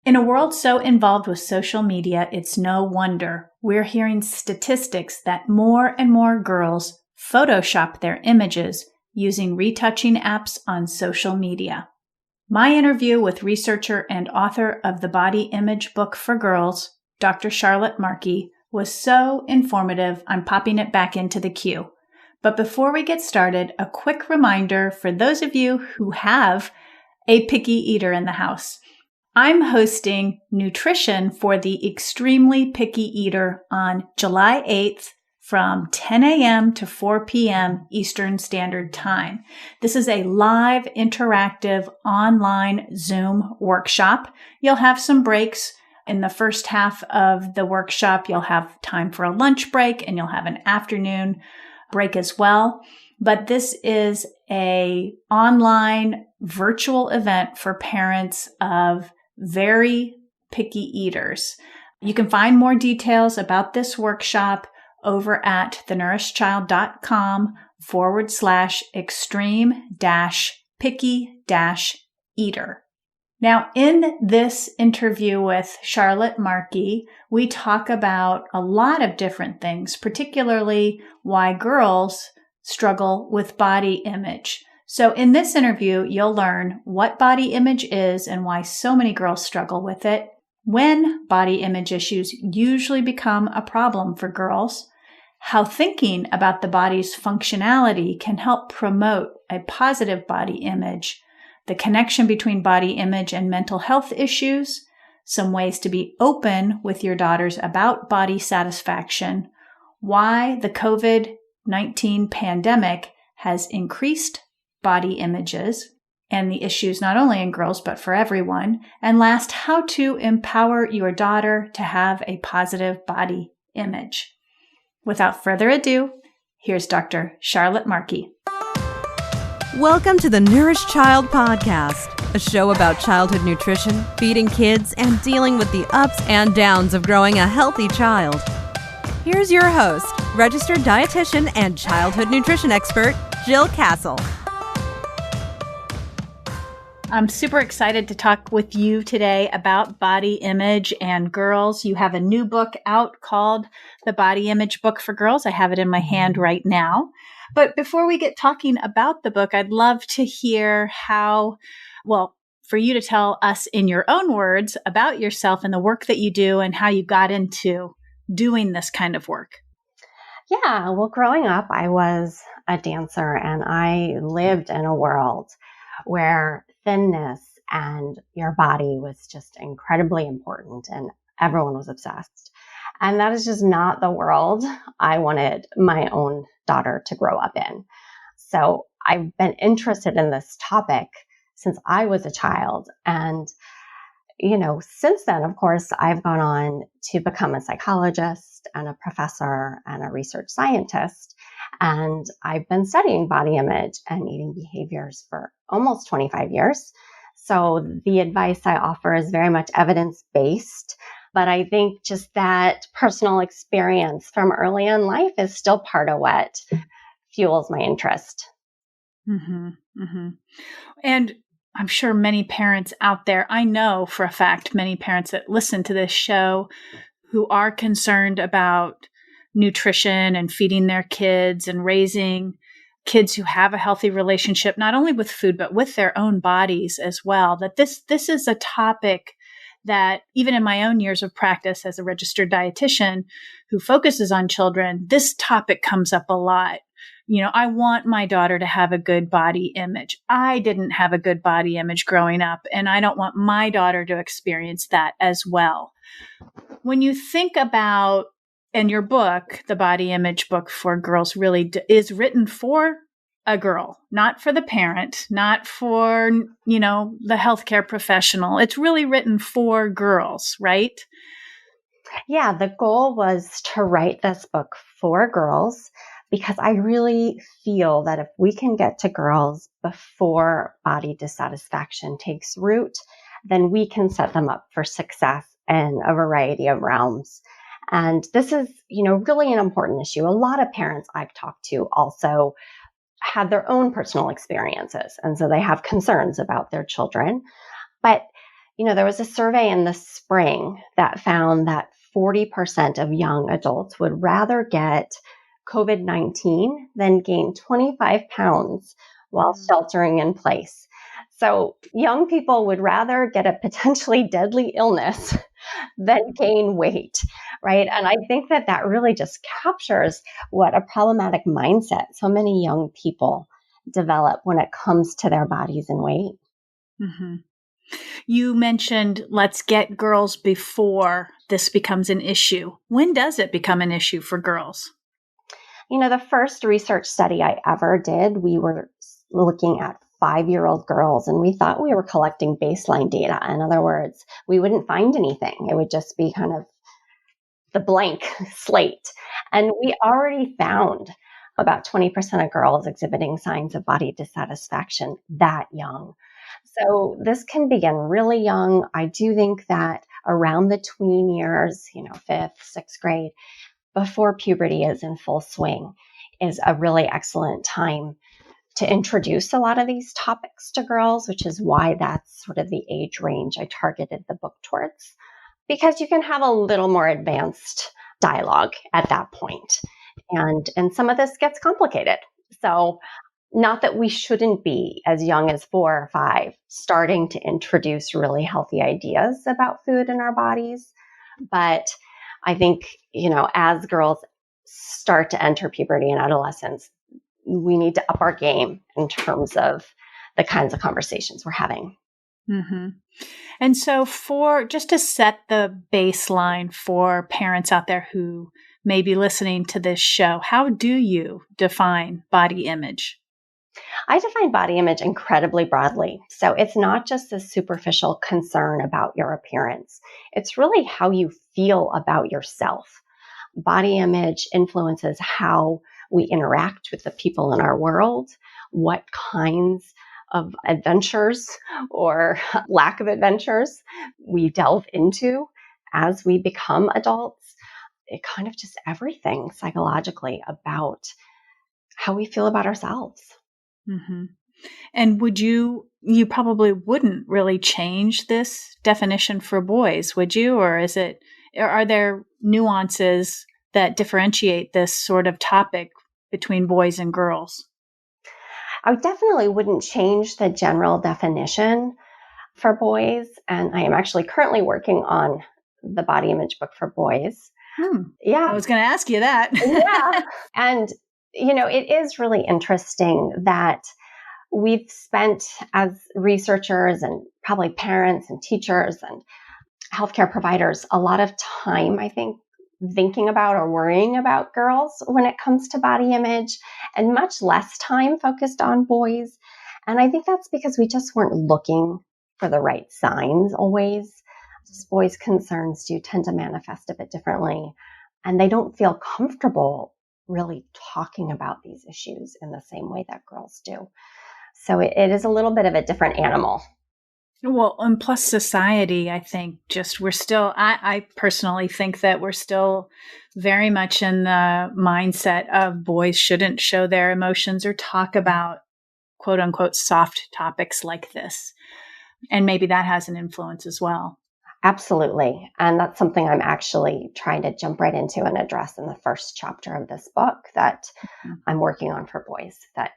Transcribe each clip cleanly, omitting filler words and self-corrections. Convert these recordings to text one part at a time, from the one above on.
In a world so involved with social media, it's no wonder we're hearing statistics that more and more girls Photoshop their images using retouching apps on social media. My interview with researcher and author of the Body Image Book for Girls, Dr. Charlotte Markey, was so informative, I'm popping it back into the queue. But before we get started, a quick reminder for those of you who have a picky eater in the house. I'm hosting Nutrition for the Extremely Picky Eater on July 8th from 10 a.m. to 4 p.m. Eastern Standard Time. This is a live, interactive, online Zoom workshop. You'll have some breaks. In the first half of the workshop, you'll have time for a lunch break and you'll have an afternoon break as well. But this is a online virtual event for parents of very picky eaters. You can find more details about this workshop over at thenursechild.com/extreme-picky-eater. Now, in this interview with Charlotte Markey, we talk about a lot of different things, particularly why girls struggle with body image. So in this interview, you'll learn what body image is and why so many girls struggle with it, when body image issues usually become a problem for girls, how thinking about the body's functionality can help promote a positive body image, the connection between body image and mental health issues, some ways to be open with your daughters about body satisfaction, why the COVID-19 pandemic has increased body images and the issues not only in girls but for everyone, and last, how to empower your daughter to have a positive body image. Without further ado, here's Dr. Charlotte Markey. Welcome to the Nourish Child Podcast, a show about childhood nutrition, feeding kids, and dealing with the ups and downs of growing a healthy child. Here's your host, registered dietitian and childhood nutrition expert, Jill Castle. I'm super excited to talk with you today about body image and girls. You have a new book out called The Body Image Book for Girls. I have it in my hand right now. But before we get talking about the book, I'd love to hear for you to tell us in your own words about yourself and the work that you do and how you got into doing this kind of work. Yeah, well, growing up, I was a dancer and I lived in a world where thinness and your body was just incredibly important and everyone was obsessed. And that is just not the world I wanted my own daughter to grow up in. So I've been interested in this topic since I was a child. And, since then, of course, I've gone on to become a psychologist and a professor and a research scientist. And I've been studying body image and eating behaviors for almost 25 years. So the advice I offer is very much evidence-based. But I think just that personal experience from early in life is still part of what fuels my interest. Mm-hmm, mm-hmm. And I'm sure many parents out there, I know for a fact, many parents that listen to this show who are concerned about nutrition and feeding their kids and raising kids who have a healthy relationship, not only with food, but with their own bodies as well, that this is a topic that even in my own years of practice as a registered dietitian who focuses on children, this topic comes up a lot. I want my daughter to have a good body image. I didn't have a good body image growing up, and I don't want my daughter to experience that as well. When you think about, and your book, The Body Image Book for Girls, really is written for a girl, not for the parent, not for, the healthcare professional. It's really written for girls, right? Yeah, the goal was to write this book for girls because I really feel that if we can get to girls before body dissatisfaction takes root, then we can set them up for success in a variety of realms. And this is, really an important issue. A lot of parents I've talked to also had their own personal experiences. And so they have concerns about their children. But, There was a survey in the spring that found that 40% of young adults would rather get COVID-19 than gain 25 pounds while sheltering in place. So young people would rather get a potentially deadly illness than gain weight, right? And I think that really just captures what a problematic mindset so many young people develop when it comes to their bodies and weight. Mm-hmm. You mentioned let's get girls before this becomes an issue. When does it become an issue for girls? The first research study I ever did, we were looking at 5-year-old girls, and we thought we were collecting baseline data. In other words, we wouldn't find anything. It would just be kind of the blank slate. And we already found about 20% of girls exhibiting signs of body dissatisfaction that young. So this can begin really young. I do think that around the tween years, 5th, 6th grade, before puberty is in full swing, is a really excellent time to introduce a lot of these topics to girls, which is why that's sort of the age range I targeted the book towards, because you can have a little more advanced dialogue at that point. And some of this gets complicated. So not that we shouldn't be as young as 4 or 5 starting to introduce really healthy ideas about food in our bodies. But I think, as girls start to enter puberty and adolescence, we need to up our game in terms of the kinds of conversations we're having. Mm-hmm. And so just to set the baseline for parents out there who may be listening to this show, how do you define body image? I define body image incredibly broadly. So it's not just a superficial concern about your appearance. It's really how you feel about yourself. Body image influences how we interact with the people in our world, what kinds of adventures or lack of adventures we delve into as we become adults. It kind of just everything psychologically about how we feel about ourselves. Mm-hmm. And you probably wouldn't really change this definition for boys, would you? Or are there nuances that differentiate this sort of topic between boys and girls? I definitely wouldn't change the general definition for boys. And I am actually currently working on the body image book for boys. Yeah. I was going to ask you that. Yeah. And, it is really interesting that we've spent as researchers and probably parents and teachers and healthcare providers a lot of time, I think, thinking about or worrying about girls when it comes to body image, and much less time focused on boys. And I think that's because we just weren't looking for the right signs always. Just boys' concerns do tend to manifest a bit differently, and they don't feel comfortable really talking about these issues in the same way that girls do. So it is a little bit of a different animal. Well, and plus society, I think I personally think that we're still very much in the mindset of boys shouldn't show their emotions or talk about quote unquote soft topics like this. And maybe that has an influence as well. Absolutely. And that's something I'm actually trying to jump right into and address in the first chapter of this book that I'm working on for boys, that,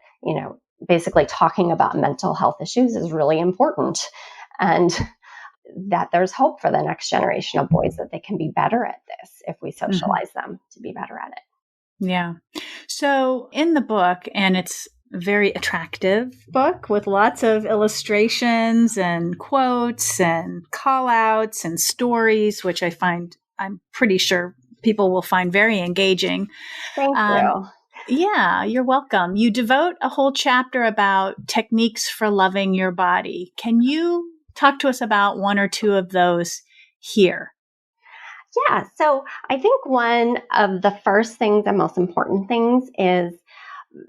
basically talking about mental health issues is really important, and that there's hope for the next generation of boys that they can be better at this if we socialize them to be better at it. Yeah. So in the book, and it's a very attractive book with lots of illustrations and quotes and call outs and stories, which I'm pretty sure people will find very engaging. Thank you. Yeah, you're welcome. You devote a whole chapter about techniques for loving your body. Can you talk to us about one or two of those here? Yeah. So I think one of the first things and most important things is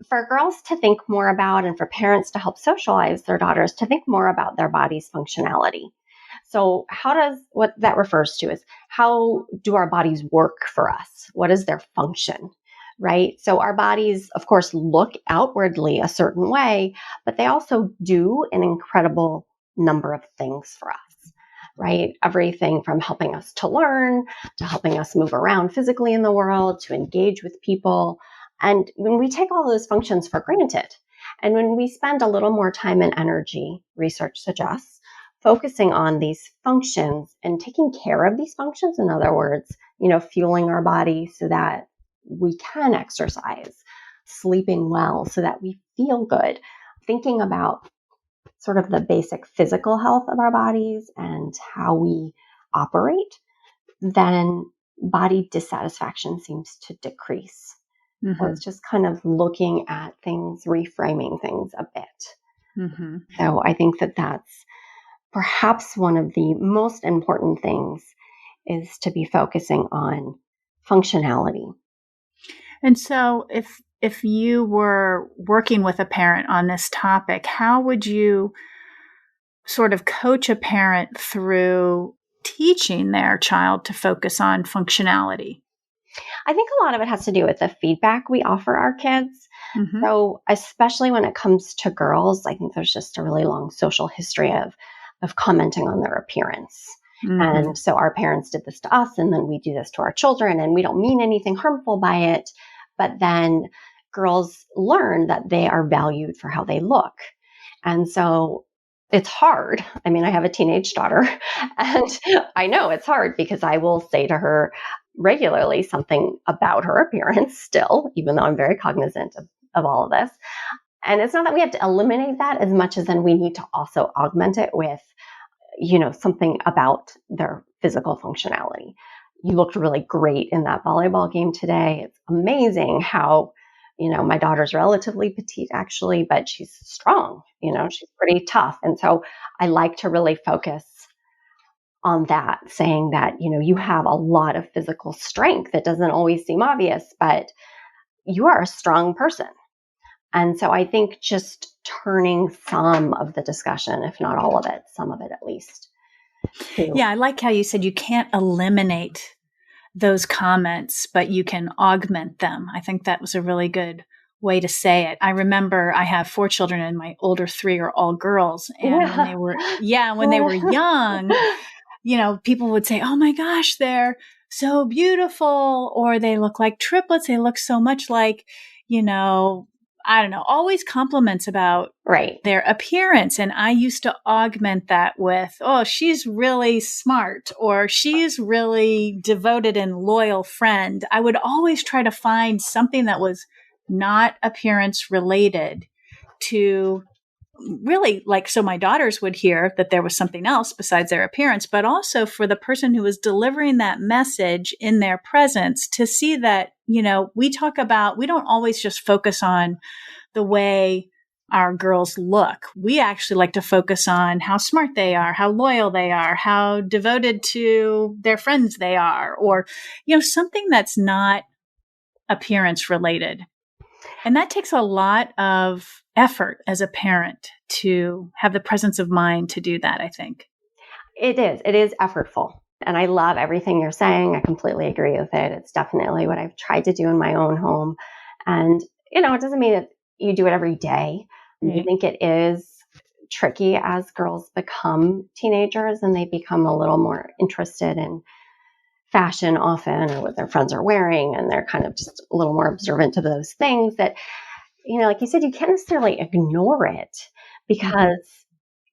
for girls to think more about, and for parents to help socialize their daughters to think more about their body's functionality. So what that refers to is, how do our bodies work for us? What is their function? Right? So our bodies, of course, look outwardly a certain way, but they also do an incredible number of things for us. right? Everything from helping us to learn, to helping us move around physically in the world, to engage with people. And when we take all those functions for granted, and when we spend a little more time and energy, research suggests, focusing on these functions and taking care of these functions, in other words, fueling our body so that we can exercise, sleeping well so that we feel good, thinking about sort of the basic physical health of our bodies and how we operate, then body dissatisfaction seems to decrease. So it's just kind of looking at things, reframing things a bit. So I think that that's perhaps one of the most important things, is to be focusing on functionality. And so if you were working with a parent on this topic, how would you sort of coach a parent through teaching their child to focus on functionality? I think a lot of it has to do with the feedback we offer our kids. So especially when it comes to girls, I think there's just a really long social history of commenting on their appearance. And so our parents did this to us, and then we do this to our children, and we don't mean anything harmful by it. But then girls learn that they are valued for how they look. And so it's hard. I mean, I have a teenage daughter, and I know it's hard because I will say to her regularly something about her appearance still, even though I'm very cognizant of all of this. And it's not that we have to eliminate that as much as then we need to also augment it with, something about their physical functionality. You looked really great in that volleyball game today. It's amazing how, my daughter's relatively petite actually, but she's strong, she's pretty tough. And so I like to really focus on that, saying that, you have a lot of physical strength that doesn't always seem obvious, but you are a strong person. And so I think just turning some of the discussion, if not all of it, some of it at least. Yeah, I like how you said you can't eliminate those comments, but you can augment them. I think that was a really good way to say it. I remember I have 4 children and my older 3 are all girls. And when they were young, people would say, "Oh my gosh, they're so beautiful," or "They look like triplets. They look so much like, I don't know, always compliments about their appearance." And I used to augment that with, "Oh, she's really smart," or "She's really devoted and loyal friend." I would always try to find something that was not appearance related to really, so my daughters would hear that there was something else besides their appearance, but also for the person who was delivering that message in their presence to see that, we don't always just focus on the way our girls look. We actually like to focus on how smart they are, how loyal they are, how devoted to their friends they are, or, something that's not appearance related. And that takes a lot of effort as a parent to have the presence of mind to do that, I think. It is effortful. And I love everything you're saying. I completely agree with it. It's definitely what I've tried to do in my own home. And, it doesn't mean that you do it every day. I think it is tricky as girls become teenagers and they become a little more interested in fashion often, or what their friends are wearing. And they're kind of just a little more observant to those things that, like you said, you can't necessarily ignore it because,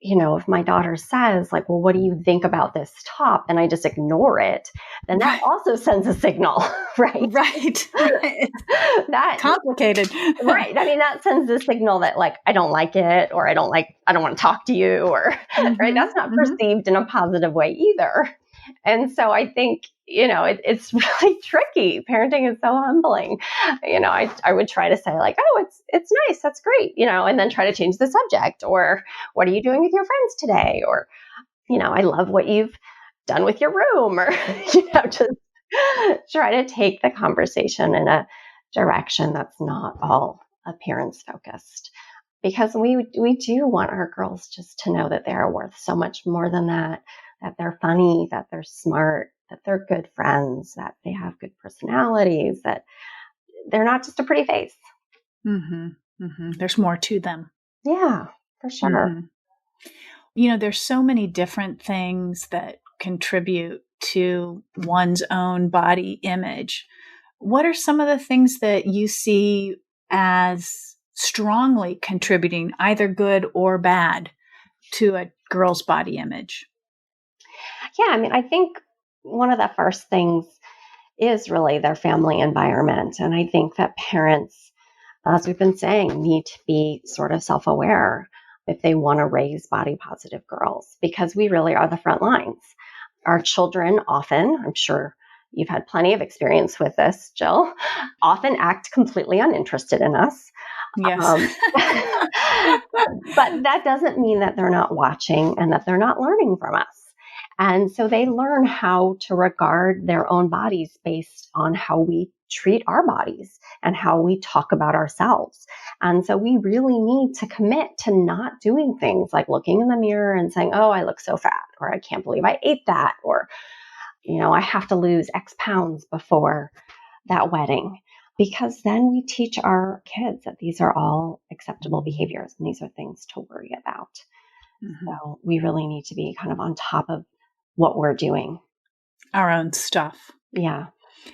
if my daughter says like, "Well, what do you think about this top?" and I just ignore it, then that also sends a signal, right? Right. That complicated. Right. I mean, that sends a signal that like, I don't like it, or I don't want to talk to you, or right. That's not perceived in a positive way either. And so I think, it's really tricky. Parenting is so humbling. I would try to say like, "Oh, it's nice. That's great." And then try to change the subject, or "What are you doing with your friends today?" Or, "I love what you've done with your room," or, just try to take the conversation in a direction that's not all appearance focused. Because we do want our girls just to know that they are worth so much more than that they're funny, that they're smart, that they're good friends, that they have good personalities, that they're not just a pretty face. There's more to them. Yeah, for sure. There's so many different things that contribute to one's own body image. What are some of the things that you see as strongly contributing, either good or bad, to a girl's body image? Yeah, I think one of the first things is really their family environment. And I think that parents, as we've been saying, need to be sort of self-aware if they want to raise body positive girls, because we really are the front lines. Our children often, I'm sure you've had plenty of experience with this, Jill, often act completely uninterested in us. Yes. But that doesn't mean that they're not watching and that they're not learning from us. And so they learn how to regard their own bodies based on how we treat our bodies and how we talk about ourselves. And so we really need to commit to not doing things like looking in the mirror and saying, oh, I look so fat, or I can't believe I ate that, or, I have to lose X pounds before that wedding. Because then we teach our kids that these are all acceptable behaviors and these are things to worry about. Mm-hmm. So we really need to be kind of on top of what we're doing. Our own stuff. Yeah.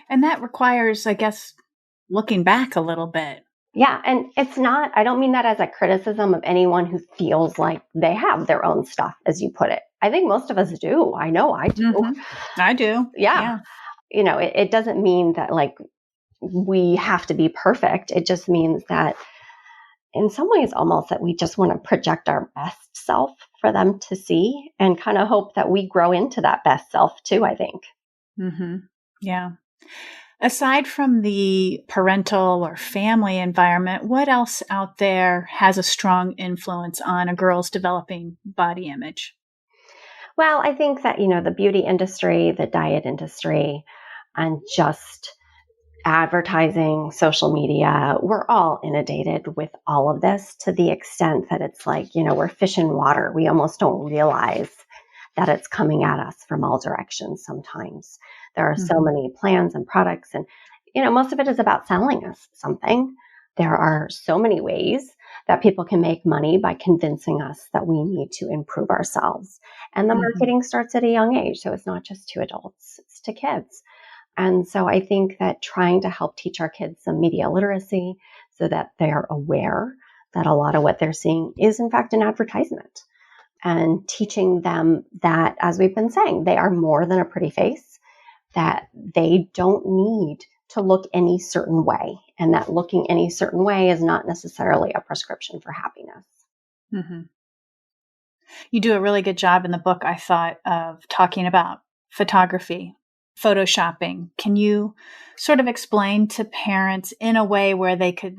And that requires, I guess, looking back a little bit. Yeah. And I don't mean that as a criticism of anyone who feels like they have their own stuff, as you put it. I think most of us do. I know I do. Mm-hmm. I do. Yeah. It doesn't mean that like we have to be perfect. It just means that in some ways almost that we just want to project our best self for them to see and kind of hope that we grow into that best self too, I think. Mm-hmm. Yeah. Aside from the parental or family environment, what else out there has a strong influence on a girl's developing body image? Well, I think that, the beauty industry, the diet industry, and just advertising, social media, we're all inundated with all of this to the extent that it's like, we're fish in water. We almost don't realize that it's coming at us from all directions sometimes. There are so many plans and products and, most of it is about selling us something. There are so many ways that people can make money by convincing us that we need to improve ourselves. And the marketing starts at a young age. So it's not just to adults, it's to kids. And so I think that trying to help teach our kids some media literacy so that they're aware that a lot of what they're seeing is in fact an advertisement, and teaching them that, as we've been saying, they are more than a pretty face, that they don't need to look any certain way, and that looking any certain way is not necessarily a prescription for happiness. Mm-hmm. You do a really good job in the book, I thought, of talking about photography, photoshopping. Can you sort of explain to parents in a way where they could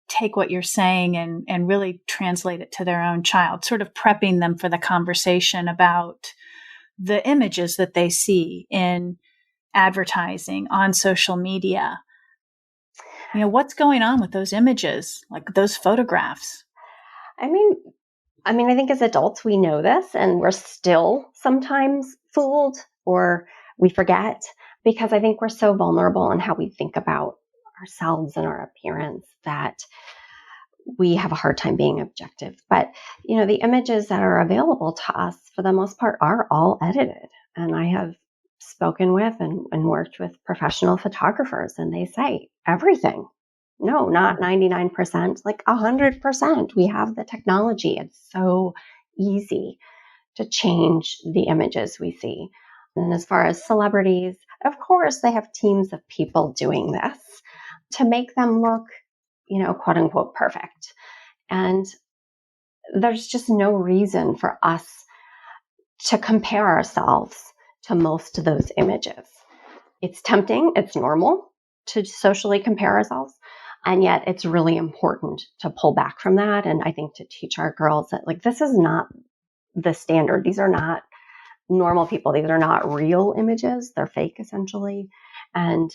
take what you're saying and really translate it to their own child, sort of prepping them for the conversation about the images that they see in advertising, on social media? What's going on with those images, like those photographs? I think as adults, we know this and we're still sometimes fooled or we forget, because I think we're so vulnerable in how we think about ourselves and our appearance that we have a hard time being objective. But, the images that are available to us for the most part are all edited. And I have spoken with and worked with professional photographers, and they say everything. No, not 99%, like 100%. We have the technology. It's so easy to change the images we see. And as far as celebrities, of course, they have teams of people doing this to make them look, quote unquote, perfect. And there's just no reason for us to compare ourselves to most of those images. It's tempting. It's normal to socially compare ourselves. And yet it's really important to pull back from that. And I think to teach our girls that this is not the standard. These are not normal people. These are not real images. They're fake, essentially. And,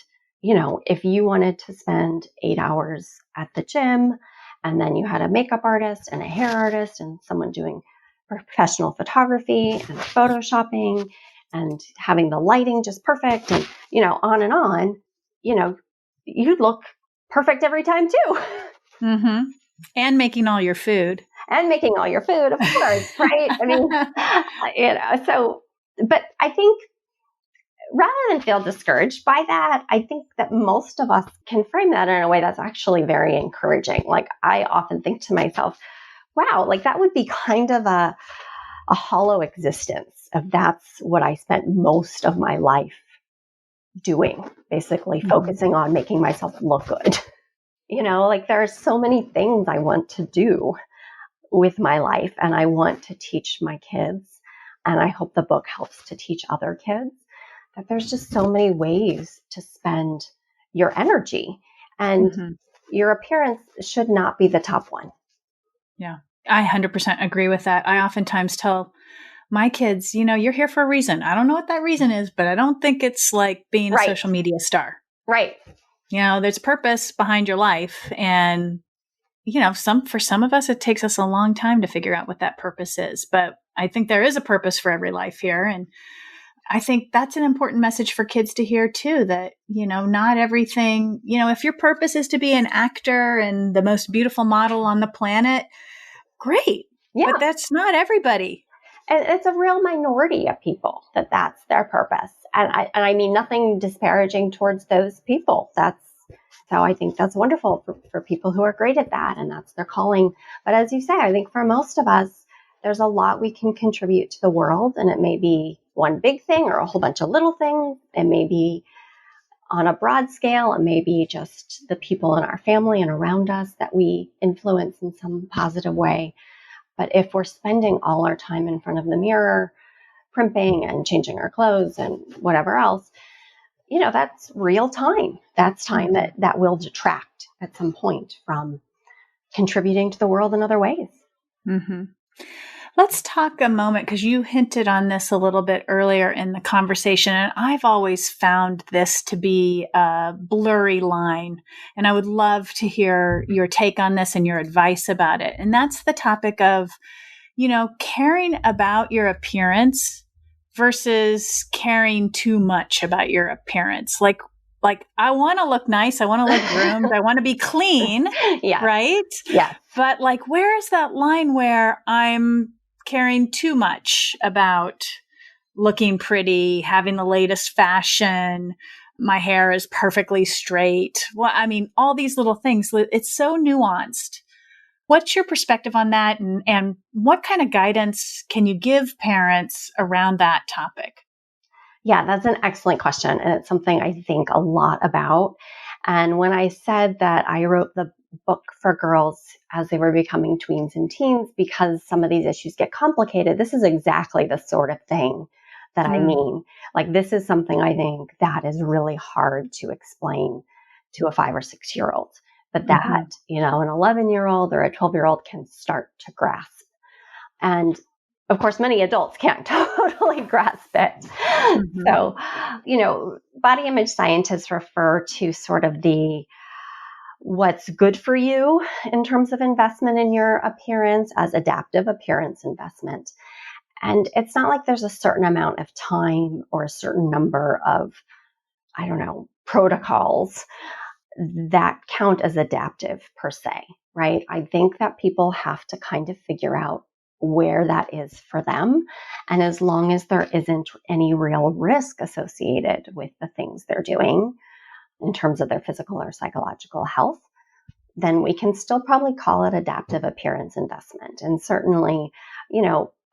if you wanted to spend 8 hours at the gym and then you had a makeup artist and a hair artist and someone doing professional photography and photoshopping and having the lighting just perfect and, on, you'd look perfect every time too. Mm-hmm. And making all your food. and making all your food, of course, right? I mean, but I think rather than feel discouraged by that, I think that most of us can frame that in a way that's actually very encouraging. Like, I often think to myself, wow, like that would be kind of a hollow existence if that's what I spent most of my life doing, basically focusing on making myself look good. Like there are so many things I want to do with my life, and I want to teach my kids, and I hope the book helps to teach other kids that there's just so many ways to spend your energy, and your appearance should not be the top one. Yeah, I 100% agree with that. I oftentimes tell my kids, you're here for a reason. I don't know what that reason is, but I don't think it's like being a social media star. Right. There's purpose behind your life. And, for some of us, it takes us a long time to figure out what that purpose is. But I think there is a purpose for every life here. And I think that's an important message for kids to hear too, that, not everything, if your purpose is to be an actor and the most beautiful model on the planet, great. Yeah. But that's not everybody. And it's a real minority of people that's their purpose. And I mean nothing disparaging towards those people. So I think that's wonderful for people who are great at that, and that's their calling. But as you say, I think for most of us, there's a lot we can contribute to the world, and it may be one big thing or a whole bunch of little things. It may be on a broad scale. It may be just the people in our family and around us that we influence in some positive way. But if we're spending all our time in front of the mirror, primping and changing our clothes and whatever else, that's real time. That's time that will detract at some point from contributing to the world in other ways. Mm-hmm. Let's talk a moment, because you hinted on this a little bit earlier in the conversation, and I've always found this to be a blurry line, and I would love to hear your take on this and your advice about it. And that's the topic of, caring about your appearance versus caring too much about your appearance. Like I want to look nice. I want to look groomed. I want to be clean. Yeah. Right? Yeah. But where is that line where I'm caring too much about looking pretty, having the latest fashion, my hair is perfectly straight? Well, I mean, all these little things, it's so nuanced. What's your perspective on that? And what kind of guidance can you give parents around that topic? Yeah, that's an excellent question. And it's something I think a lot about. And when I said that I wrote the book for girls as they were becoming tweens and teens, because some of these issues get complicated, this is exactly the sort of thing that I mean. Like, this is something I think that is really hard to explain to a 5 or 6 year old. But that, an 11-year-old or a 12-year-old can start to grasp. And of course, many adults can't totally grasp it. So, body image scientists refer to sort of what's good for you in terms of investment in your appearance as adaptive appearance investment. And it's not like there's a certain amount of time or a certain number of, protocols that count as adaptive per se, right? I think that people have to kind of figure out where that is for them. And as long as there isn't any real risk associated with the things they're doing in terms of their physical or psychological health, then we can still probably call it adaptive appearance investment. And certainly,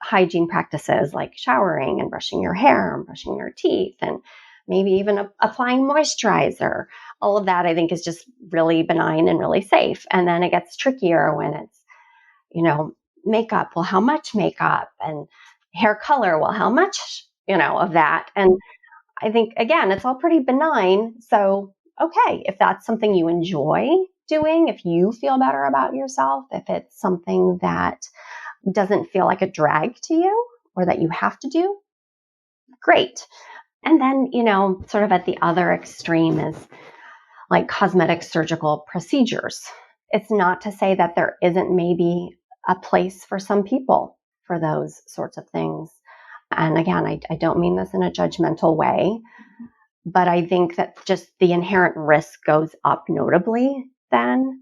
hygiene practices like showering and brushing your hair and brushing your teeth and maybe even applying moisturizer, all of that I think is just really benign and really safe. And then it gets trickier when it's, makeup. Well, how much makeup? And hair color? Well, how much, of that? And I think, again, it's all pretty benign. So, okay, if that's something you enjoy doing, if you feel better about yourself, if it's something that doesn't feel like a drag to you or that you have to do, great. And then, sort of at the other extreme is like cosmetic surgical procedures. It's not to say that there isn't maybe a place for some people for those sorts of things. And again, I don't mean this in a judgmental way, but I think that just the inherent risk goes up notably then.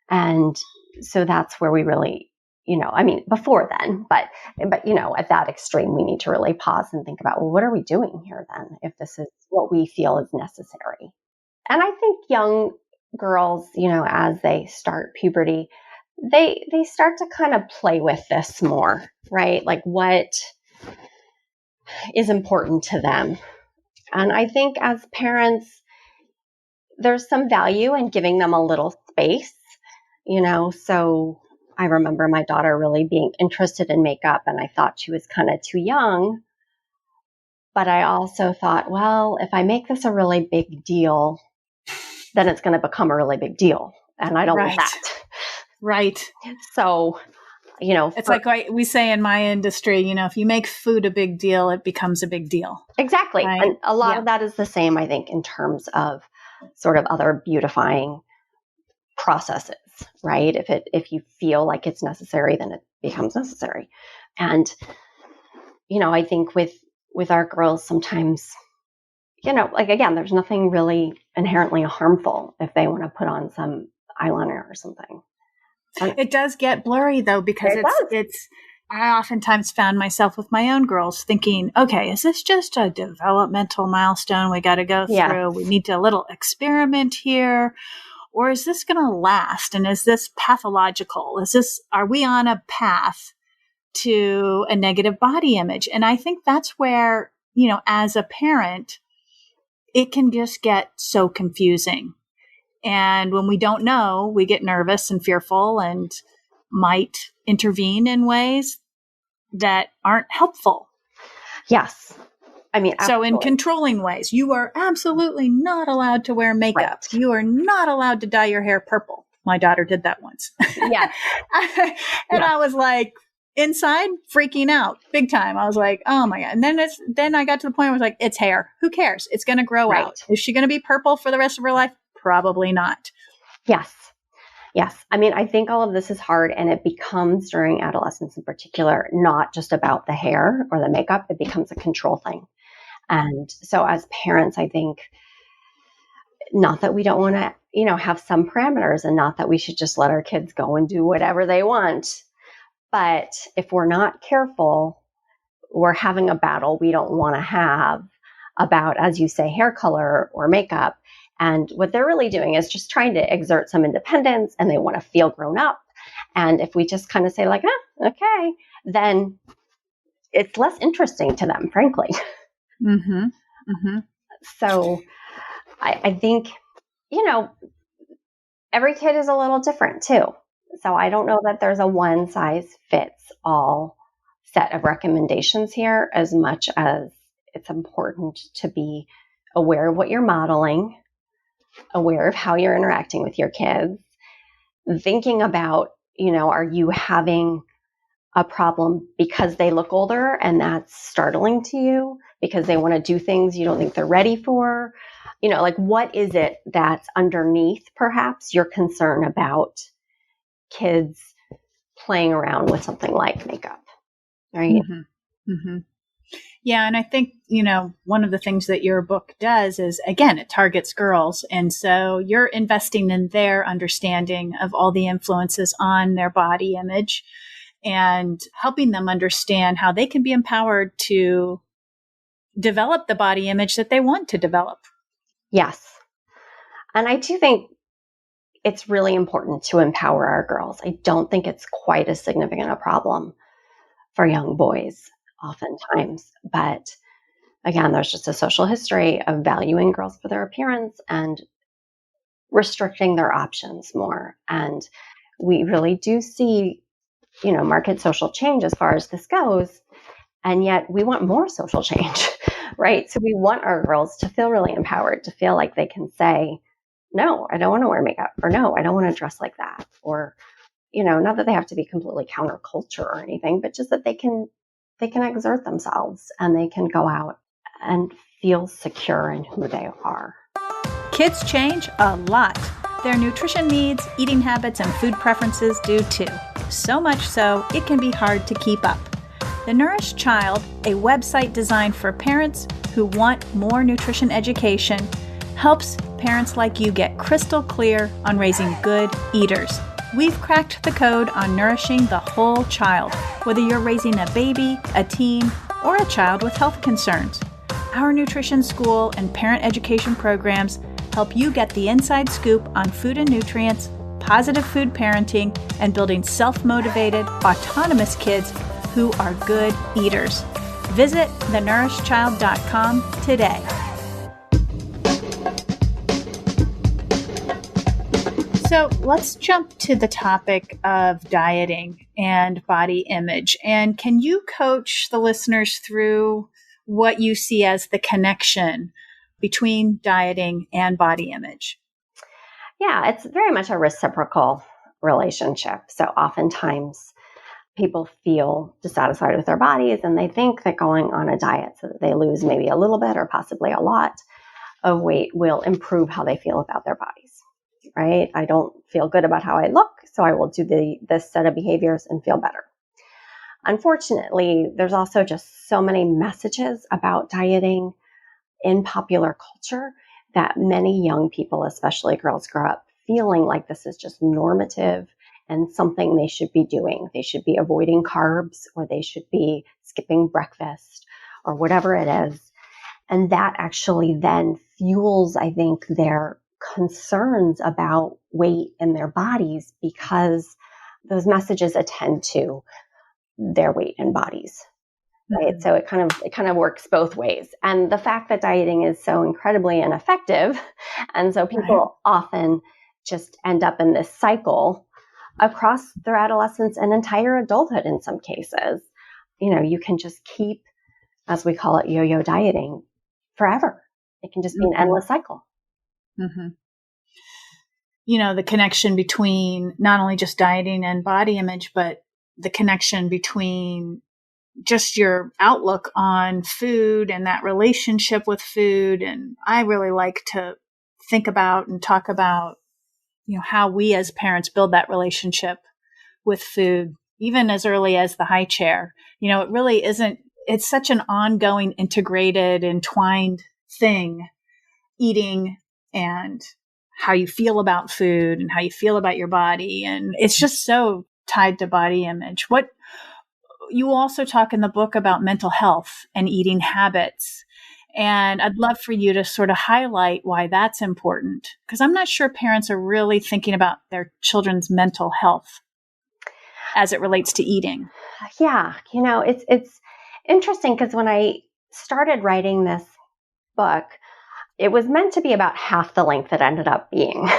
And so that's where we really I mean, before then, but, at that extreme, we need to really pause and think about, well, what are we doing here then, if this is what we feel is necessary? And I think young girls, as they start puberty, they start to kind of play with this more, right? Like what is important to them. And I think as parents, there's some value in giving them a little space, so I remember my daughter really being interested in makeup, and I thought she was kind of too young. But I also thought, well, if I make this a really big deal, then it's going to become a really big deal. And I don't want that. Right. So, it's like we say in my industry, if you make food a big deal, it becomes a big deal. Exactly. Right? And a lot of that is the same, I think, in terms of sort of other beautifying processes, right? If you feel like it's necessary, then it becomes necessary. And, I think with our girls, sometimes, like, again, there's nothing really inherently harmful if they want to put on some eyeliner or something. It does get blurry though, because I oftentimes found myself with my own girls thinking, okay, is this just a developmental milestone we got to go through? Yeah. We need a little experiment here. Or is this going to last? And is this pathological? Are we on a path to a negative body image? And I think that's where, as a parent, it can just get so confusing. And when we don't know, we get nervous and fearful and might intervene in ways that aren't helpful. Yes. I mean, absolutely. So in controlling ways, you are absolutely not allowed to wear makeup. Right. You are not allowed to dye your hair purple. My daughter did that once. Yeah. I was like, inside freaking out big time. I was like, oh my God. And then I got to the point where I was like, it's hair. Who cares? It's going to grow out. Is she going to be purple for the rest of her life? Probably not. Yes. I mean, I think all of this is hard, and it becomes, during adolescence in particular, not just about the hair or the makeup. It becomes a control thing. And so as parents, I think, not that we don't want to, have some parameters, and not that we should just let our kids go and do whatever they want. But if we're not careful, we're having a battle we don't want to have about, as you say, hair color or makeup. And what they're really doing is just trying to exert some independence, and they want to feel grown up. And if we just kind of say like, okay, then it's less interesting to them, frankly. Mm-hmm. Mm-hmm. So I think, every kid is a little different too. So I don't know that there's a one size fits all set of recommendations here, as much as it's important to be aware of what you're modeling, aware of how you're interacting with your kids, thinking about, are you having a problem because they look older and that's startling to you, because they want to do things you don't think they're ready for? Like, what is it that's underneath perhaps your concern about kids playing around with something like makeup, right? Mm-hmm. Mm-hmm. Yeah. And I think, one of the things that your book does is, again, it targets girls. And so you're investing in their understanding of all the influences on their body image and helping them understand how they can be empowered to develop the body image that they want to develop. Yes. And I do think it's really important to empower our girls. I don't think it's quite as significant a problem for young boys oftentimes. But again, there's just a social history of valuing girls for their appearance and restricting their options more. And we really do see, marked social change as far as this goes. And yet we want more social change, right? So we want our girls to feel really empowered, to feel like they can say, no, I don't want to wear makeup, or no, I don't want to dress like that. Or, not that they have to be completely counterculture or anything, but just that they can exert themselves and they can go out and feel secure in who they are. Kids change a lot. Their nutrition needs, eating habits, and food preferences do too. So much so, it can be hard to keep up. The Nourished Child, a website designed for parents who want more nutrition education, helps parents like you get crystal clear on raising good eaters. We've cracked the code on nourishing the whole child, whether you're raising a baby, a teen, or a child with health concerns. Our nutrition school and parent education programs help you get the inside scoop on food and nutrients, positive food parenting, and building self-motivated, autonomous kids who are good eaters. Visit thenourishedchild.com today. So let's jump to the topic of dieting and body image. And can you coach the listeners through what you see as the connection between dieting and body image? Yeah, it's very much a reciprocal relationship. So oftentimes people feel dissatisfied with their bodies and they think that going on a diet so that they lose maybe a little bit or possibly a lot of weight will improve how they feel about their bodies, right? I don't feel good about how I look, so I will do this set of behaviors and feel better. Unfortunately, there's also just so many messages about dieting in popular culture that many young people, especially girls, grow up feeling like this is just normative and something they should be doing. They should be avoiding carbs, or they should be skipping breakfast, or whatever it is. And that actually then fuels, I think, their concerns about weight in their bodies, because those messages attend to their weight and bodies. Right. So it kind of works both ways. And the fact that dieting is so incredibly ineffective, and so people often just end up in this cycle across their adolescence and entire adulthood in some cases. You know, you can just keep, as we call it, yo-yo dieting forever. It can just be an endless cycle. Mm-hmm. You know, the connection between not only just dieting and body image, but the connection between just your outlook on food and that relationship with food. And I really like to think about and talk about, you know, how we as parents build that relationship with food, even as early as the high chair. You know, it really isn't, it's such an ongoing, integrated, entwined thing, eating and how you feel about food and how you feel about your body. And it's just so tied to body image. What you also talk in the book about mental health and eating habits. And I'd love for you to sort of highlight why that's important, because I'm not sure parents are really thinking about their children's mental health as it relates to eating. Yeah. You know, it's interesting because when I started writing this book, it was meant to be about half the length it ended up being.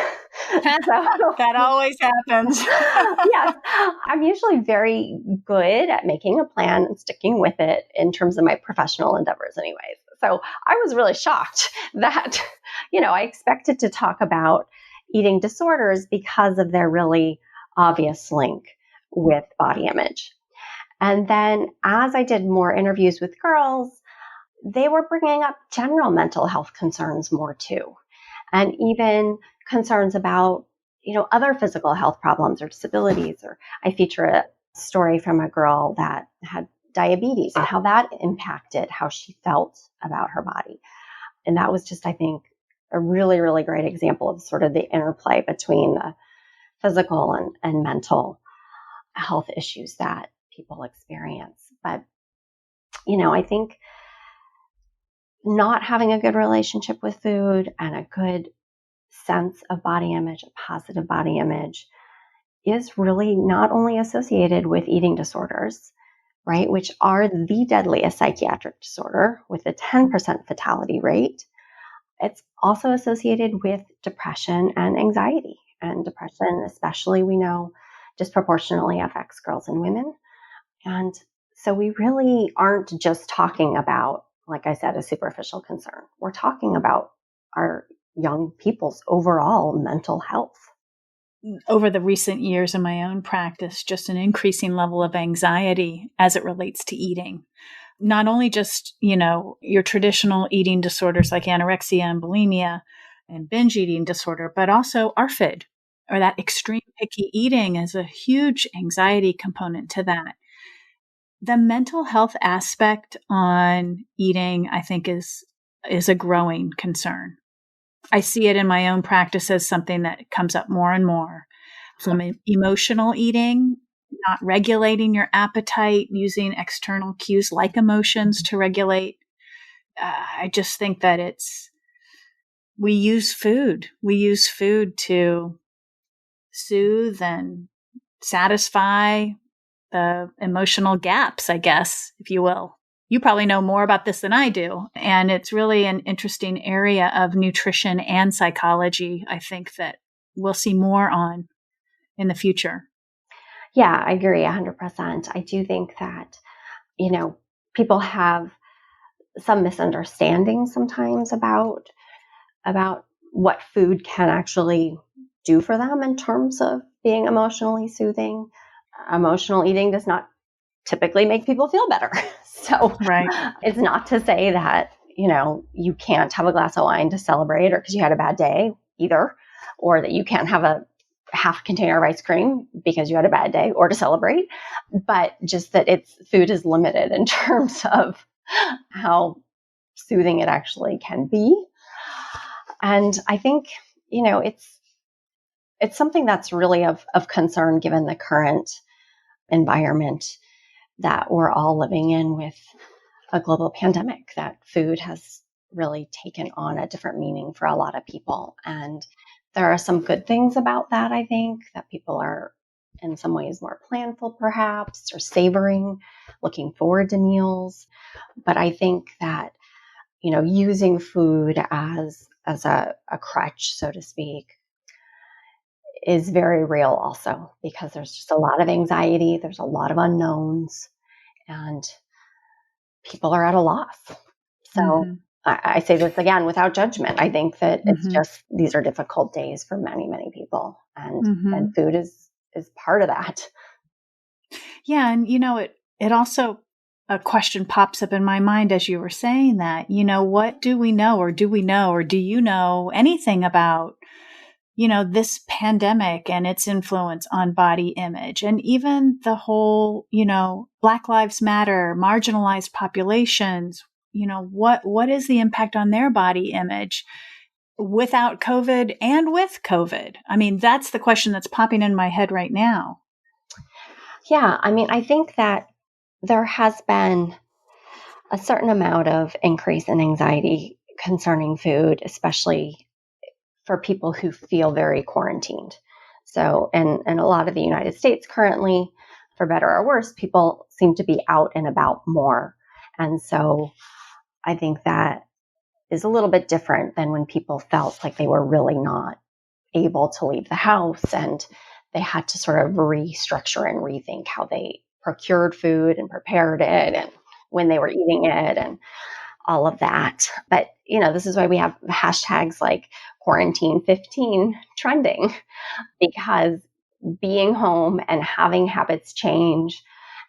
That always happens. Yes. I'm usually very good at making a plan and sticking with it in terms of my professional endeavors anyways. So I was really shocked that, you know, I expected to talk about eating disorders because of their really obvious link with body image. And then as I did more interviews with girls, they were bringing up general mental health concerns more too. And even concerns about, you know, other physical health problems or disabilities. Or I feature a story from a girl that had diabetes and how that impacted how she felt about her body. And that was just, I think, a really, really great example of sort of the interplay between the physical and mental health issues that people experience. But, you know, I think not having a good relationship with food and a good sense of body image, a positive body image, is really not only associated with eating disorders, right, which are the deadliest psychiatric disorder with a 10% fatality rate. It's also associated with depression and anxiety. And depression, especially, we know, disproportionately affects girls and women. And so we really aren't just talking about, like I said, a superficial concern. We're talking about our young people's overall mental health. Over the recent years in my own practice, just an increasing level of anxiety as it relates to eating. Not only just, you know, your traditional eating disorders like anorexia and bulimia and binge eating disorder, but also ARFID, or that extreme picky eating, is a huge anxiety component to that. The mental health aspect on eating, I think, is a growing concern. I see it in my own practice as something that comes up more and more some emotional eating, not regulating your appetite, using external cues like emotions to regulate. I just think that we use food. We use food to soothe and satisfy the emotional gaps, I guess, if you will. You probably know more about this than I do. And it's really an interesting area of nutrition and psychology, I think, that we'll see more on in the future. Yeah, I agree 100%. I do think that, people have some misunderstandings sometimes about what food can actually do for them in terms of being emotionally soothing. Emotional eating does not typically make people feel better. So Right. It's not to say that, you can't have a glass of wine to celebrate or because you had a bad day either, or that you can't have a half container of ice cream because you had a bad day or to celebrate, but just that food is limited in terms of how soothing it actually can be. And I think, it's something that's really of concern given the current environment that we're all living in with a global pandemic, that food has really taken on a different meaning for a lot of people. And there are some good things about that, I think, that people are in some ways more planful perhaps, or savoring, looking forward to meals. But I think that, using food as a crutch, so to speak, is very real also, because there's just a lot of anxiety, there's a lot of unknowns, and people are at a loss. So I say this again without judgment. I think that it's just, these are difficult days for many, many people, and food is part of that. Yeah. And, it also, a question pops up in my mind as you were saying that, what do we know, or do you know anything about, this pandemic and its influence on body image, and even the whole, Black Lives Matter, marginalized populations, what is the impact on their body image without COVID and with COVID? I mean, that's the question that's popping in my head right now. Yeah. I mean, I think that there has been a certain amount of increase in anxiety concerning food, especially for people who feel very quarantined. So, in a lot of the United States currently, for better or worse, people seem to be out and about more. And so I think that is a little bit different than when people felt like they were really not able to leave the house and they had to sort of restructure and rethink how they procured food and prepared it and when they were eating it and all of that. But, this is why we have hashtags like quarantine 15 trending, because being home and having habits change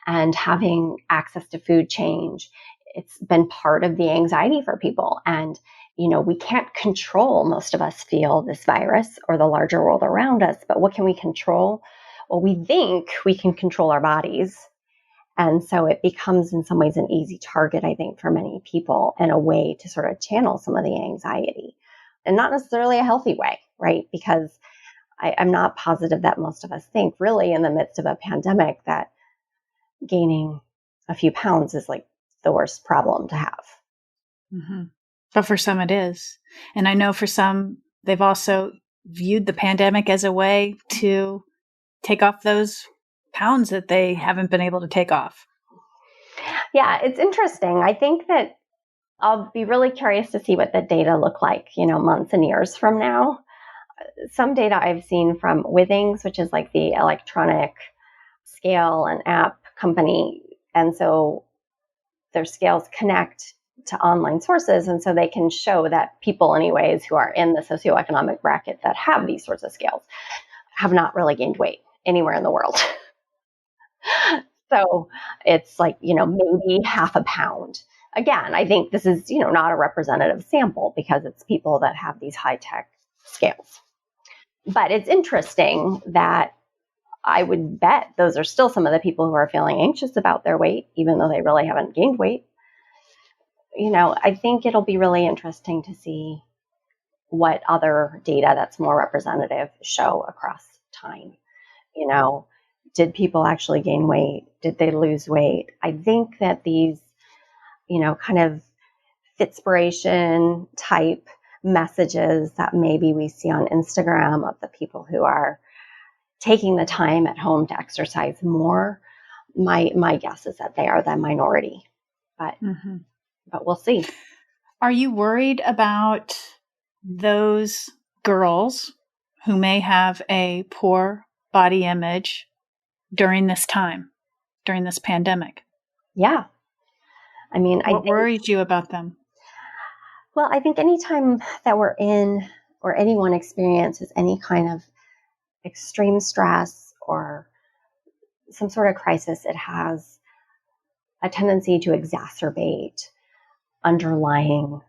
and having access to food change, it's been part of the anxiety for people. And, we can't control, most of us feel, this virus or the larger world around us, but what can we control? Well, we think we can control our bodies. And so it becomes in some ways an easy target, I think, for many people, and a way to sort of channel some of the anxiety, and not necessarily a healthy way, right? Because I'm not positive that most of us think really in the midst of a pandemic that gaining a few pounds is like the worst problem to have. But for some it is. And I know for some, they've also viewed the pandemic as a way to take off those pounds that they haven't been able to take off. Yeah, it's interesting. I think that I'll be really curious to see what the data look like, months and years from now. Some data I've seen from Withings, which is like the electronic scale and app company. And so their scales connect to online sources. And so they can show that people, anyways, who are in the socioeconomic bracket that have these sorts of scales have not really gained weight anywhere in the world. So it's like, maybe half a pound. Again, I think this is, not a representative sample because it's people that have these high-tech scales. But it's interesting that I would bet those are still some of the people who are feeling anxious about their weight, even though they really haven't gained weight. I think it'll be really interesting to see what other data that's more representative show across time. You know, did people actually gain weight? Did they lose weight? I think that these, kind of Fitspiration type messages that maybe we see on Instagram of the people who are taking the time at home to exercise more, my guess is that they are the minority. But we'll see. Are you worried about those girls who may have a poor body image during this time, during this pandemic? Yeah. I mean, what worries you about them? Well, I think anytime that we're in or anyone experiences any kind of extreme stress or some sort of crisis, it has a tendency to exacerbate underlying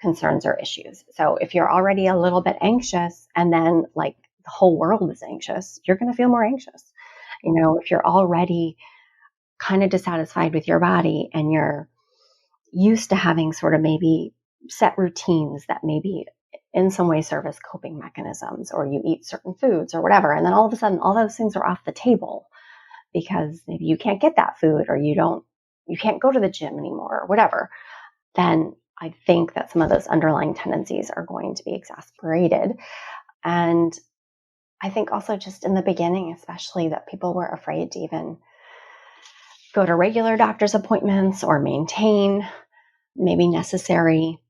concerns or issues. So if you're already a little bit anxious and then like the whole world is anxious, you're going to feel more anxious. If you're already kind of dissatisfied with your body and you're used to having sort of maybe set routines that maybe in some way serve as coping mechanisms, or you eat certain foods or whatever, and then all of a sudden all those things are off the table because maybe you can't get that food or you can't go to the gym anymore or whatever, then I think that some of those underlying tendencies are going to be exasperated. And I think also just in the beginning, especially, that people were afraid to even go to regular doctor's appointments or maintain maybe necessary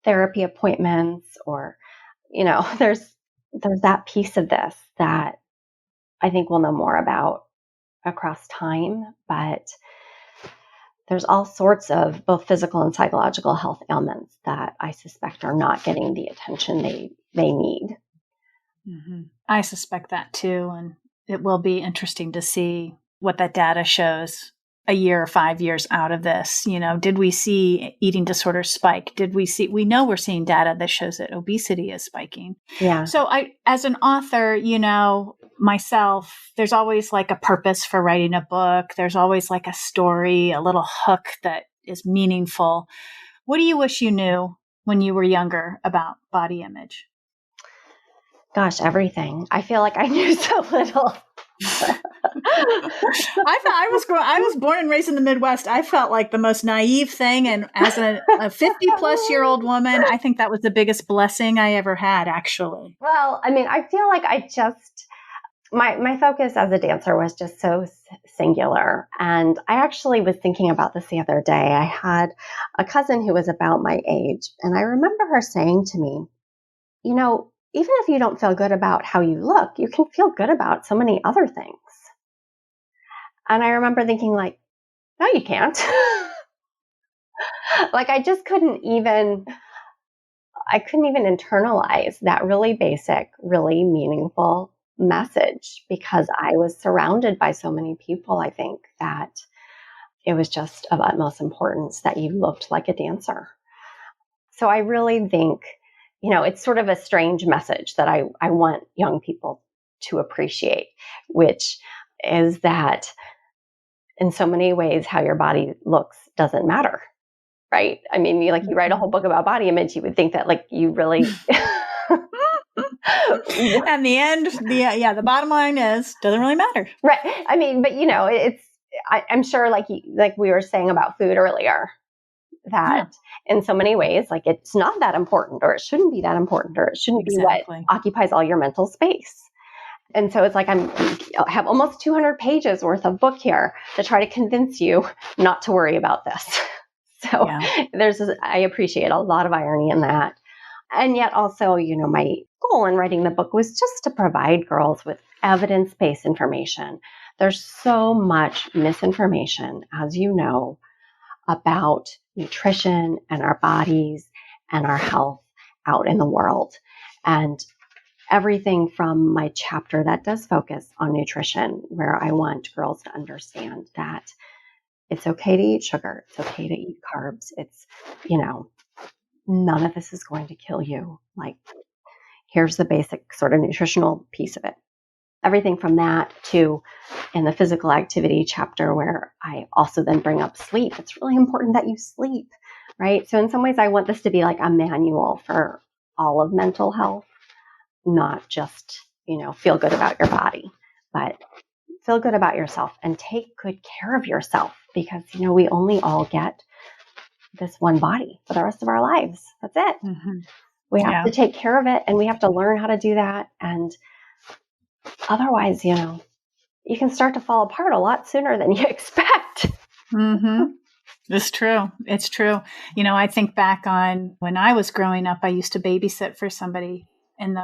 therapy appointments, or, there's that piece of this that I think we'll know more about across time, but there's all sorts of both physical and psychological health ailments that I suspect are not getting the attention they need. Mm-hmm. I suspect that too. And it will be interesting to see what that data shows a year or 5 years out of this. Did we see eating disorders spike? We know we're seeing data that shows that obesity is spiking. Yeah. So as an author, myself, there's always like a purpose for writing a book. There's always like a story, a little hook that is meaningful. What do you wish you knew when you were younger about body image? Gosh, everything. I feel like I knew so little. I was born and raised in the Midwest. I felt like the most naive thing. And as a 50-plus-year-old woman, I think that was the biggest blessing I ever had, actually. Well, I mean, I feel like my focus as a dancer was just so singular. And I actually was thinking about this the other day. I had a cousin who was about my age, and I remember her saying to me, even if you don't feel good about how you look, you can feel good about so many other things. And I remember thinking like, no, you can't. Like I couldn't even internalize that really basic, really meaningful message because I was surrounded by so many people. I think that it was just of utmost importance that you looked like a dancer. So I really think, it's sort of a strange message that I want young people to appreciate, which is that in so many ways, how your body looks doesn't matter, right? I mean, you write a whole book about body image, you would think that like you really... And the end, the bottom line is, doesn't really matter. Right. I mean, but I'm sure like we were saying about food earlier, that in so many ways, like it's not that important, or it shouldn't be that important, or it shouldn't be what occupies all your mental space. And so it's like I have almost 200 pages worth of book here to try to convince you not to worry about this. So I appreciate a lot of irony in that. And yet also, my goal in writing the book was just to provide girls with evidence-based information. There's so much misinformation, as you know, about nutrition and our bodies and our health out in the world. And everything from my chapter that does focus on nutrition, where I want girls to understand that it's okay to eat sugar, it's okay to eat carbs, it's, none of this is going to kill you. Like, here's the basic sort of nutritional piece of it. Everything from that to in the physical activity chapter, where I also then bring up sleep. It's really important that you sleep, right? So in some ways, I want this to be like a manual for all of mental health, not just, feel good about your body. but feel good about yourself and take good care of yourself because, we only all get this one body for the rest of our lives. That's it. Mm-hmm. We have to take care of it and we have to learn how to do that. And otherwise, you can start to fall apart a lot sooner than you expect. Mm-hmm. It's true. It's true. I think back on when I was growing up, I used to babysit for somebody and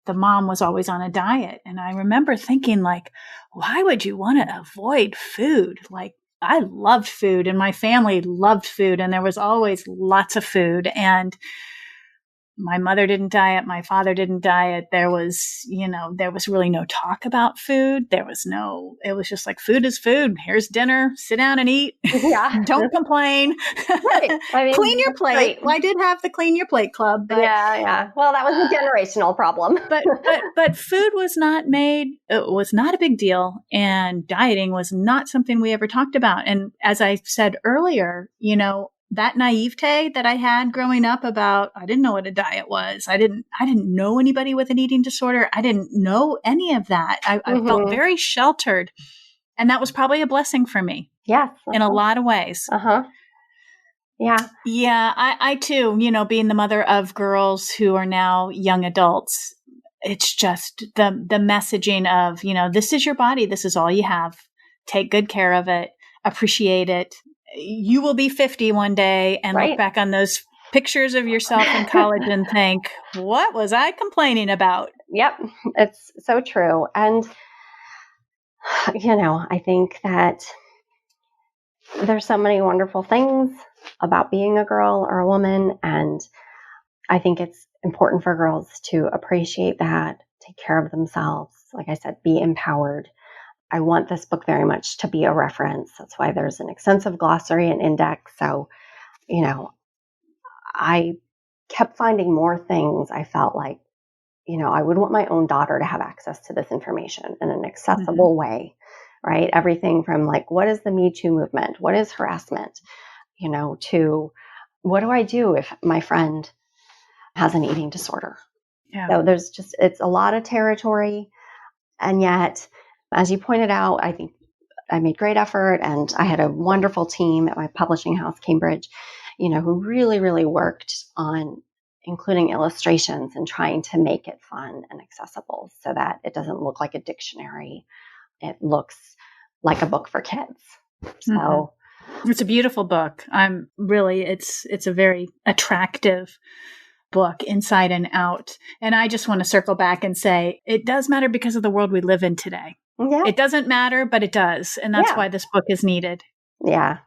the mom was always on a diet. And I remember thinking like, why would you want to avoid food? Like I loved food and my family loved food and there was always lots of food. And my mother didn't diet. My father didn't diet. There was really no talk about food. It was just like food is food. Here's dinner. Sit down and eat. Yeah. Don't complain. Right. Clean your plate. Great. Well, I did have the clean your plate club. But, yeah. Well, that was a generational problem. but food was not made. It was not a big deal. And dieting was not something we ever talked about. And as I said earlier, that naivete that I had growing up about, I didn't know what a diet was. I didn't know anybody with an eating disorder. I didn't know any of that. I felt very sheltered. And that was probably a blessing for me. Yes. In a lot of ways. Uh-huh. Yeah. Yeah. I too, being the mother of girls who are now young adults, it's just the messaging of, this is your body. This is all you have. Take good care of it. Appreciate it. You will be 50 one day and look back on those pictures of yourself in college and think, what was I complaining about? Yep. It's so true. And, I think that there's so many wonderful things about being a girl or a woman. And I think it's important for girls to appreciate that, take care of themselves. Like I said, be empowered. I want this book very much to be a reference. That's why there's an extensive glossary and index. So, I kept finding more things I felt like, I would want my own daughter to have access to this information in an accessible way, right? Everything from like, what is the Me Too movement? What is harassment? To what do I do if my friend has an eating disorder? Yeah. So it's a lot of territory. And yet, as you pointed out, I think I made great effort and I had a wonderful team at my publishing house, Cambridge, who really, really worked on including illustrations and trying to make it fun and accessible so that it doesn't look like a dictionary. It looks like a book for kids. So it's a beautiful book. It's a very attractive book inside and out. And I just want to circle back and say it does matter because of the world we live in today. Yeah. It doesn't matter, but it does. And that's why this book is needed. Yeah.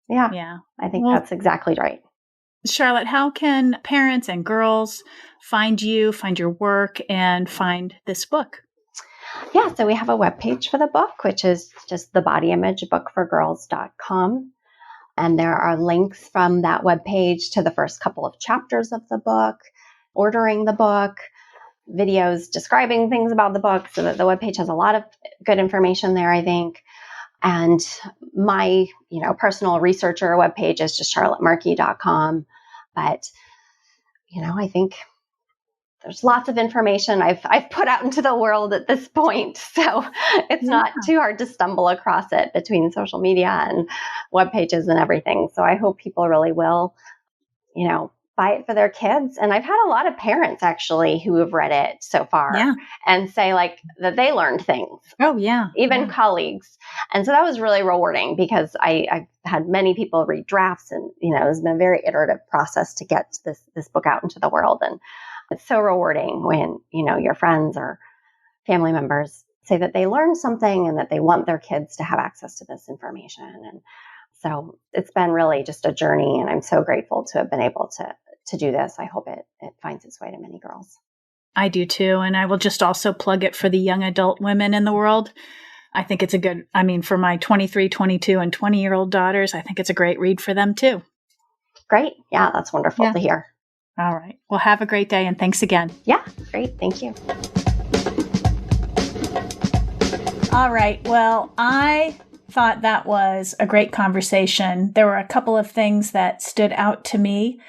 I think that's exactly right. Charlotte, how can parents and girls find you, find your work, and find this book? Yeah, so we have a webpage for the book, which is just thebodyimageBookforgirls.com. And there are links from that webpage to the first couple of chapters of the book, ordering the book, videos describing things about the book, so that the webpage has a lot of good information there, I think. And my, personal researcher webpage is just charlottemarkey.com. But, I think there's lots of information I've put out into the world at this point. So it's not too hard to stumble across it between social media and web pages and everything. So I hope people really will, buy it for their kids. And I've had a lot of parents actually who have read it so far and say like that they learned things. Oh, yeah. Even colleagues. And so that was really rewarding because I've had many people read drafts and, it's been a very iterative process to get this book out into the world. And it's so rewarding when, your friends or family members say that they learned something and that they want their kids to have access to this information. And so it's been really just a journey, and I'm so grateful to have been able to do this. I hope it finds its way to many girls. I do too. And I will just also plug it for the young adult women in the world. I think it's for my 23, 22, and 20-year-old daughters, I think it's a great read for them too. Great. Yeah, that's wonderful to hear. All right. Well, have a great day and thanks again. Yeah, great. Thank you. All right. Well, I thought that was a great conversation. There were a couple of things that stood out to me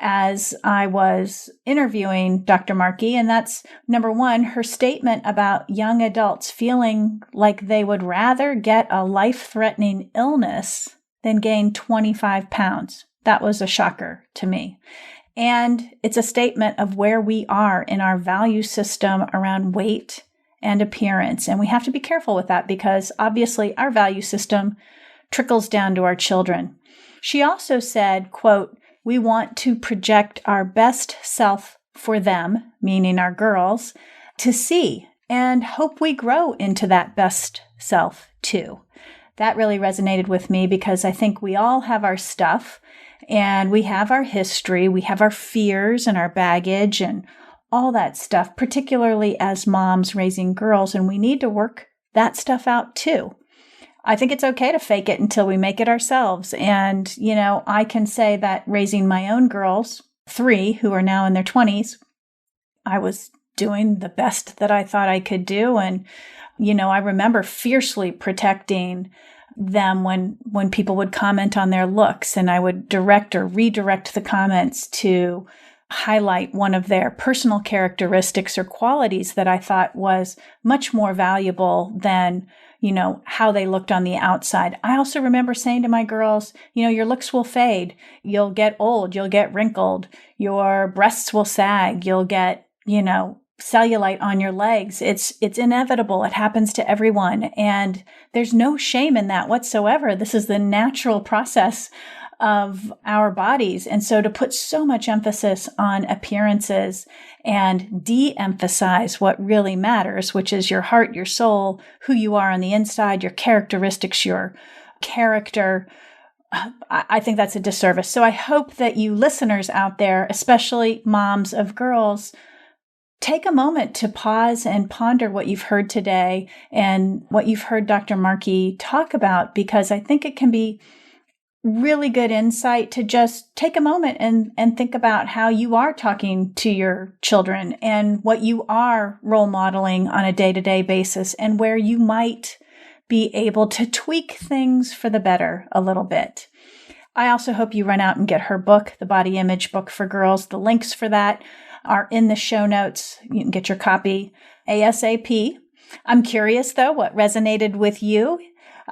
as I was interviewing Dr. Markey, and that's number one, her statement about young adults feeling like they would rather get a life-threatening illness than gain 25 pounds. That was a shocker to me. And it's a statement of where we are in our value system around weight and appearance. And we have to be careful with that because obviously our value system trickles down to our children. She also said, quote, "We want to project our best self for them," meaning our girls, "to see and hope we grow into that best self too." That really resonated with me because I think we all have our stuff and we have our history, we have our fears and our baggage and all that stuff, particularly as moms raising girls, and we need to work that stuff out too. I think it's okay to fake it until we make it ourselves. And, I can say that raising my own girls, 3 who are now in their 20s, I was doing the best that I thought I could do. And, I remember fiercely protecting them when people would comment on their looks, and I would direct or redirect the comments to highlight one of their personal characteristics or qualities that I thought was much more valuable than, how they looked on the outside. I also remember saying to my girls, your looks will fade. You'll get old. You'll get wrinkled. Your breasts will sag. You'll get, cellulite on your legs. It's inevitable. It happens to everyone. And there's no shame in that whatsoever. This is the natural process of our bodies. And so to put so much emphasis on appearances and de-emphasize what really matters, which is your heart, your soul, who you are on the inside, your characteristics, your character, I think that's a disservice. So I hope that you listeners out there, especially moms of girls, take a moment to pause and ponder what you've heard today and what you've heard Dr. Markey talk about, because I think it can be really good insight to just take a moment and think about how you are talking to your children and what you are role modeling on a day-to-day basis and where you might be able to tweak things for the better a little bit. I also hope you run out and get her book, The Body Image Book for Girls. The links for that are in the show notes. You can get your copy ASAP. I'm curious, though, what resonated with you.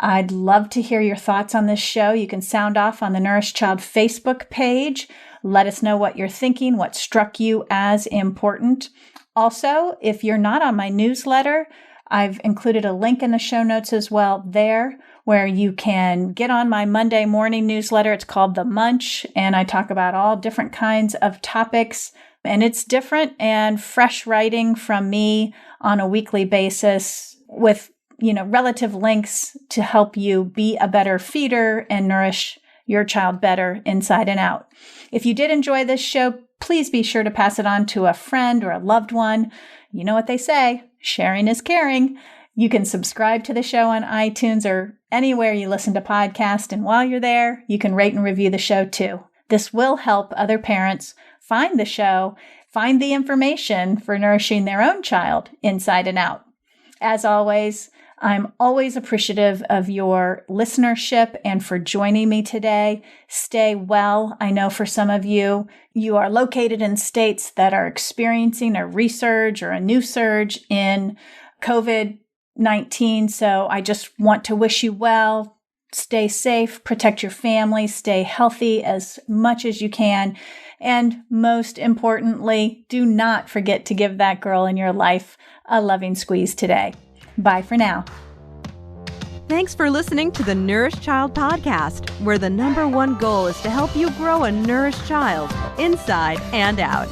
I'd love to hear your thoughts on this show. You can sound off on the Nourished Child Facebook page. Let us know what you're thinking, what struck you as important. Also, if you're not on my newsletter, I've included a link in the show notes as well there where you can get on my Monday morning newsletter. It's called The Munch, and I talk about all different kinds of topics. And it's different and fresh writing from me on a weekly basis with, relative links to help you be a better feeder and nourish your child better inside and out. If you did enjoy this show, please be sure to pass it on to a friend or a loved one. You know what they say, sharing is caring. You can subscribe to the show on iTunes or anywhere you listen to podcasts. And while you're there, you can rate and review the show too. This will help other parents find the show, find the information for nourishing their own child inside and out. As always, I'm always appreciative of your listenership and for joining me today. Stay well. I know for some of you, you are located in states that are experiencing a resurge or a new surge in COVID-19. So I just want to wish you well. Stay safe, protect your family, stay healthy as much as you can. And most importantly, do not forget to give that girl in your life a loving squeeze today. Bye for now. Thanks for listening to the Nourished Child Podcast, where the #1 goal is to help you grow a nourished child inside and out.